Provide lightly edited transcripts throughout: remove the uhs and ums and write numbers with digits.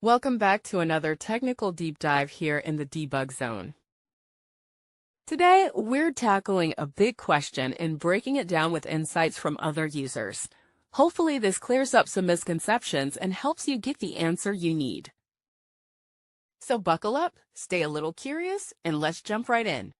Welcome back to another technical deep dive here in the debug zone. Today, we're tackling a big question and breaking it down with insights from other users. Hopefully, this clears up some misconceptions and helps you get the answer you need. So buckle up, stay a little curious, and let's jump right in.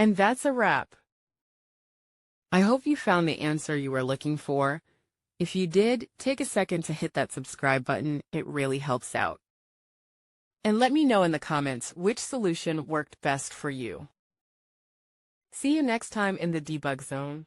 And that's a wrap. I hope you found the answer you were looking for. If you did, take a second to hit that subscribe button. It really helps out. And let me know in the comments which solution worked best for you. See you next time in the debug zone.